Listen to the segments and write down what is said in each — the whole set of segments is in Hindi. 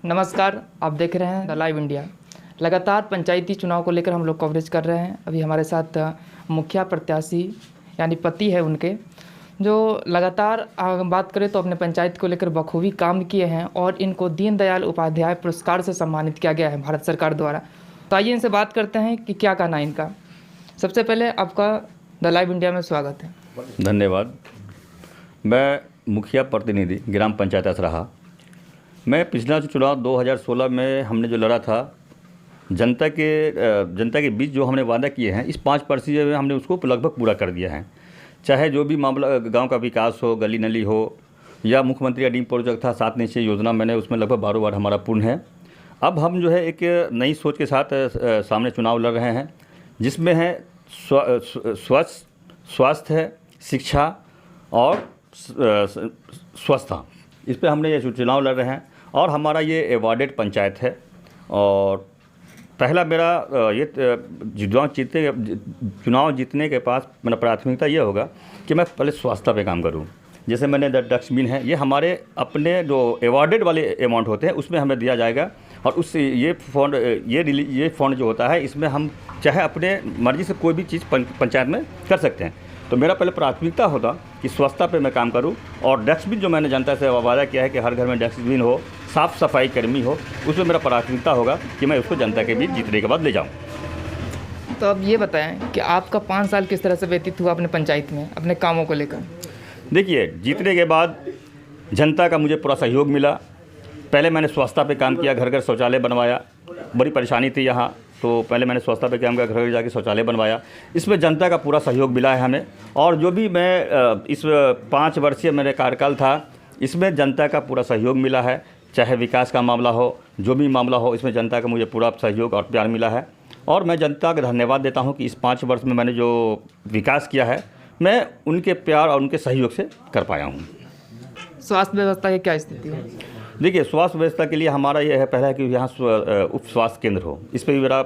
नमस्कार, आप देख रहे हैं द लाइव इंडिया। लगातार पंचायती चुनाव को लेकर हम लोग कवरेज कर रहे हैं। अभी हमारे साथ मुखिया प्रत्याशी यानी पति है उनके, जो लगातार बात करें तो अपने पंचायत को लेकर बखूबी काम किए हैं और इनको दीनदयाल उपाध्याय पुरस्कार से सम्मानित किया गया है भारत सरकार द्वारा। तो आइए इनसे बात करते हैं कि क्या कहना है इनका। सबसे पहले आपका द लाइव इंडिया में स्वागत है। धन्यवाद। मैं मुखिया प्रतिनिधि ग्राम पंचायत असराहा। मैं पिछला जो चुनाव 2016 में हमने जो लड़ा था, जनता के बीच जो हमने वादा किए हैं, इस 5% में हमने उसको लगभग पूरा कर दिया है। चाहे जो भी मामला गांव का विकास हो, गली नली हो, या मुख्यमंत्री का ड्रीम प्रोजेक्ट था 7 निश्चय योजना, मैंने उसमें लगभग 12 बार हमारा पूर्ण है। अब हम जो है एक नई सोच के साथ सामने चुनाव लड़ रहे हैं, जिसमें है स्वास्थ्य है, शिक्षा और स्वच्छता। इस पर हमने ये चुनाव लड़ रहे हैं और हमारा ये अवॉर्डेड पंचायत है। और पहला मेरा ये चुनाव जीतने के पास मेरा प्राथमिकता ये होगा कि मैं पहले स्वास्थ्य पे काम करूं। जैसे मैंने डस्टबिन है, ये हमारे अपने जो अवॉर्डेड वाले अमाउंट होते हैं उसमें हमें दिया जाएगा। और उससे ये फंड जो होता है, इसमें हम चाहे अपने मर्जी से कोई भी चीज़ पंचायत में कर सकते हैं। तो मेरा पहले प्राथमिकता होता कि स्वच्छता पे मैं काम करूं। और डस्टबिन जो मैंने जनता से वादा किया है कि हर घर में डस्टबिन हो, साफ़ सफाई कर्मी हो, उसमें मेरा प्राथमिकता होगा कि मैं उसको जनता के बीच जीतने के बाद ले जाऊं। तो अब ये बताएं कि आपका 5 साल किस तरह से व्यतीत हुआ अपने पंचायत में अपने कामों को लेकर। देखिए, जीतने के बाद जनता का मुझे पूरा सहयोग मिला। पहले मैंने स्वच्छता पे काम किया, घर घर शौचालय बनवाया। बड़ी परेशानी थी यहाँ, तो पहले मैंने स्वच्छता पे काम किया, घर घर जाके शौचालय बनवाया। इसमें जनता का पूरा सहयोग मिला है हमें। और जो भी मैं इस 5 वर्षीय मेरे कार्यकाल था, इसमें जनता का पूरा सहयोग मिला है। चाहे विकास का मामला हो, जो भी मामला हो, इसमें जनता का मुझे पूरा सहयोग और प्यार मिला है। और मैं जनता का धन्यवाद देता हूँ कि इस 5 वर्ष में मैंने जो विकास किया है, मैं उनके प्यार और उनके सहयोग से कर पाया हूँ। स्वास्थ्य व्यवस्था की क्या स्थिति है? देखिए, स्वास्थ्य व्यवस्था के लिए हमारा ये है पहला कि यहाँ उप स्वास्थ्य केंद्र हो। इस पर भी मेरा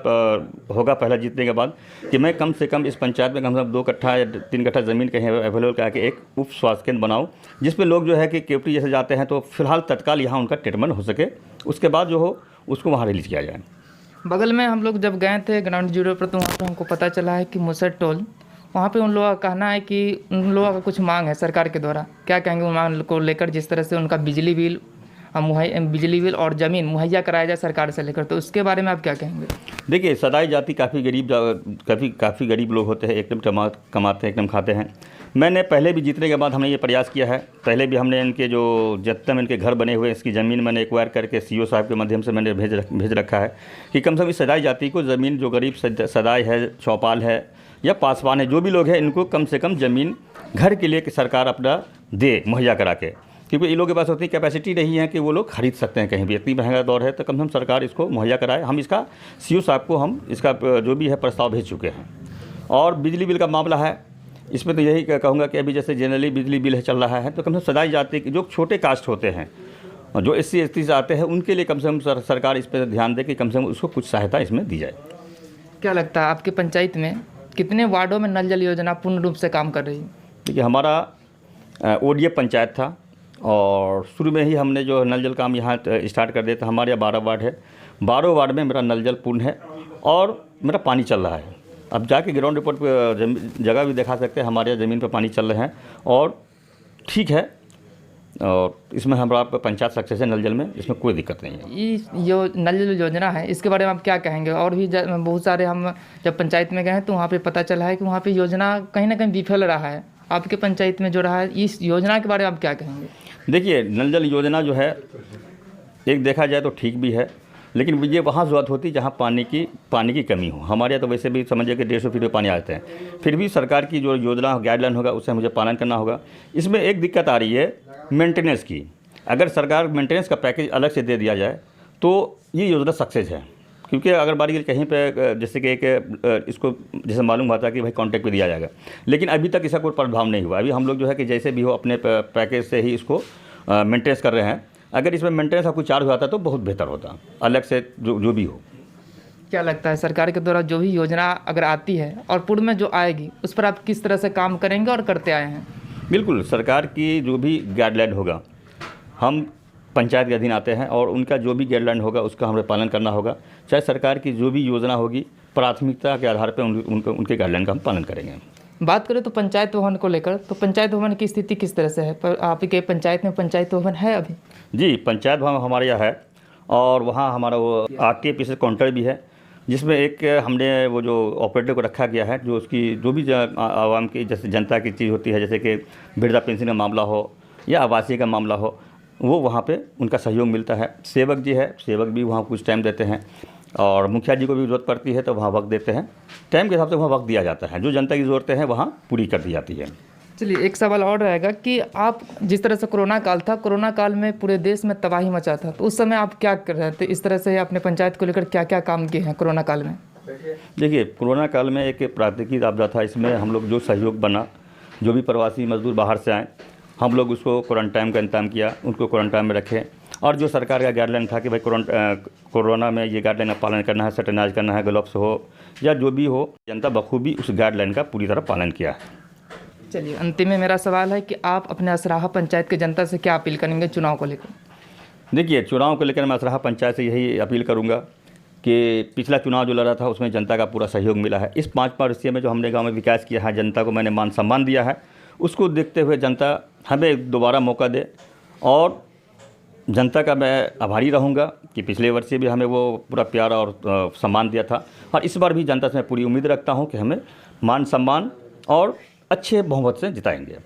होगा पहला जीतने के बाद कि मैं कम से कम इस पंचायत में कम से कम 2 कट्ठा या 3 कट्ठा ज़मीन कहीं अवेलेबल करके एक उप स्वास्थ्य केंद्र बनाऊँ, जिसमें लोग जो है कि केवटी जैसे जाते हैं तो फिलहाल तत्काल यहाँ उनका ट्रीटमेंट हो सके। उसके बाद जो हो उसको वहाँ रिलीज़ किया जाए। बगल में हम लोग जब गए थे ग्राउंड जीरो पर, तो वहाँ पर हमको पता चला है कि मुसर टोल, वहाँ पे उन लोगों का कहना है कि उन लोगों का कुछ मांग है सरकार के द्वारा। क्या कहेंगे उन मांग को लेकर? जिस तरह से उनका बिजली बिल और ज़मीन मुहैया कराया जाए सरकार से लेकर, तो उसके बारे में आप क्या कहेंगे? देखिए, सदाई जाति काफ़ी गरीब लोग होते हैं, एकदम कमाते हैं, एकदम खाते हैं। मैंने पहले भी जीतने के बाद हमने ये प्रयास किया है। पहले भी हमने इनके जो जितने इनके घर बने हुए, इसकी ज़मीन मैंने एक्वायर करके सीओ साहब के माध्यम से मैंने भेज रखा है कि कम से कम इस सदाई जाति को ज़मीन, जो गरीब सदाई है, चौपाल है या पासवान है, जो भी लोग हैं, इनको कम से कम ज़मीन घर के लिए कि सरकार अपना दे मुहैया करा के। क्योंकि इन लोगों के पास उतनी कैपेसिटी नहीं है कि वो लोग खरीद सकते हैं कहीं भी। इतनी महंगा दौर है, तो कम से कम सरकार इसको मुहैया कराए। हम इसका सीओ साहब को हम इसका जो भी है प्रस्ताव भेज चुके हैं। और बिजली बिल का मामला है, इसमें तो यही कहूँगा कि अभी जैसे जनरली बिजली बिल चल रहा है, तो कम से कम सदाई जाति के जो छोटे कास्ट होते हैं, जो SC ST से आते हैं, उनके लिए कम से कम सरकार इस पर ध्यान दे कि कम से कम उसको कुछ सहायता इसमें दी जाए। क्या लगता है आपकी पंचायत में कितने वार्डों में नल जल योजना पूर्ण रूप से काम कर रही है? देखिए, हमारा ODF पंचायत था और शुरू में ही हमने जो नल जल काम यहाँ स्टार्ट कर दिया था। हमारे यहाँ 12 वार्ड है, 12 वार्ड में मेरा नल जल पूर्ण है और मेरा पानी चल रहा है। अब जाके ग्राउंड रिपोर्ट पर जगह भी दिखा सकते हैं, हमारे यहाँ ज़मीन पर पानी चल रहे हैं और ठीक है। और इसमें हमारा पंचायत सक्सेस है नल जल में, इसमें कोई दिक्कत नहीं है। ये जो नल जल योजना है, इसके बारे में आप क्या कहेंगे? और भी बहुत सारे हम जब पंचायत में गए हैं तो वहाँ पे पता चला है कि वहाँ पे योजना कहीं ना कहीं विफल रहा है। आपके पंचायत में जो रहा है, इस योजना के बारे में आप क्या कहेंगे? देखिए, नल जल योजना जो है, एक देखा जाए तो ठीक भी है, लेकिन ये वहाँ ज़रूरत होती है जहाँ पानी की कमी हो। हमारे यहाँ तो वैसे भी समझिए कि 150 फीट में पानी आते हैं, फिर भी सरकार की जो योजना गाइडलाइन होगा उससे मुझे पालन करना होगा। इसमें एक दिक्कत आ रही है मेंटेनेंस की। अगर सरकार मेंटेनेंस का पैकेज अलग से दे दिया जाए तो ये योजना सक्सेस है। क्योंकि अगर बारी कहीं पे जैसे कि एक इसको जैसे मालूम हुआ था कि भाई कॉन्ट्रैक्ट पे दिया जाएगा, लेकिन अभी तक इसका कोई प्रभाव नहीं हुआ। अभी हम लोग जो है कि जैसे भी हो अपने पैकेज से ही इसको मेंटेनेंस कर रहे हैं। अगर इसमें मेंटेनेंस का कुछ चार्ज होता तो बहुत बेहतर होता, अलग से जो भी हो। क्या लगता है सरकार के द्वारा जो भी योजना अगर आती है और पूर्व में जो आएगी, उस पर आप किस तरह से काम करेंगे और करते आए हैं? बिल्कुल, सरकार की जो भी गाइडलाइन होगा, हम पंचायत के अधीन आते हैं और उनका जो भी गाइडलाइन होगा उसका हमें पालन करना होगा। चाहे सरकार की जो भी योजना होगी प्राथमिकता के आधार पर उनके गाइडलाइन का हम पालन करेंगे। बात करें तो पंचायत भवन को लेकर, तो पंचायत भवन की स्थिति किस तरह से है? पर आपके पंचायत में पंचायत भवन है अभी? जी, पंचायत भवन हमारे यहाँ है और वहाँ हमारा वो RTA PSS काउंटर भी है, जिसमें एक हमने वो जो ऑपरेटर को रखा गया है, जो उसकी जो भी आवाम की जैसे जनता की चीज़ होती है, जैसे कि वृद्धा पेंशन का मामला हो या आवासीय का मामला हो, वो वहाँ पे उनका सहयोग मिलता है। सेवक जी है, सेवक भी वहाँ कुछ टाइम देते हैं और मुखिया जी को भी ज़रूरत पड़ती है तो वहाँ वक्त देते हैं। टाइम के हिसाब से वहाँ वक्त दिया जाता है, जो जनता की ज़रूरतें हैं वहाँ पूरी कर दी जाती है। चलिए, एक सवाल और रहेगा कि आप जिस तरह से कोरोना काल था, कोरोना काल में पूरे देश में तबाही मचा था, तो उस समय आप क्या कर रहे थे? इस तरह से अपने पंचायत को लेकर क्या क्या काम किए हैं कोरोना काल में? देखिए, कोरोना काल में एक प्राकृतिक आपदा था, इसमें हम लोग जो सहयोग बना, जो भी प्रवासी मजदूर बाहर से आए, हम लोग उसको क्वारंटाइन का इंतजाम किया, उनको क्वारंटाइन में रखे और जो सरकार का गाइडलाइन था कि भाई कोरोना में ये गाइडलाइन का पालन करना है, सैनिटाइज करना है, ग्लव्स हो या जो भी हो, जनता बखूबी उस गाइडलाइन का पूरी तरह पालन किया है। चलिए, अंतिम में मेरा सवाल है कि आप अपने असराहा पंचायत की जनता से क्या अपील करेंगे चुनाव को लेकर? देखिए, चुनाव को लेकर मैं असराहा पंचायत से यही अपील करूंगा कि पिछला चुनाव जो लड़ा था उसमें जनता का पूरा सहयोग मिला है। इस 5 वर्षीय में जो हमने गांव में विकास किया है, जनता को मैंने मान सम्मान दिया है, उसको देखते हुए जनता हमें दोबारा मौका दे और जनता का मैं आभारी रहूँगा कि पिछले वर्ष से भी हमें वो पूरा प्यार और सम्मान दिया था और इस बार भी जनता से मैं पूरी उम्मीद रखता हूँ कि हमें मान सम्मान और अच्छे बहुमत से जिताएंगे।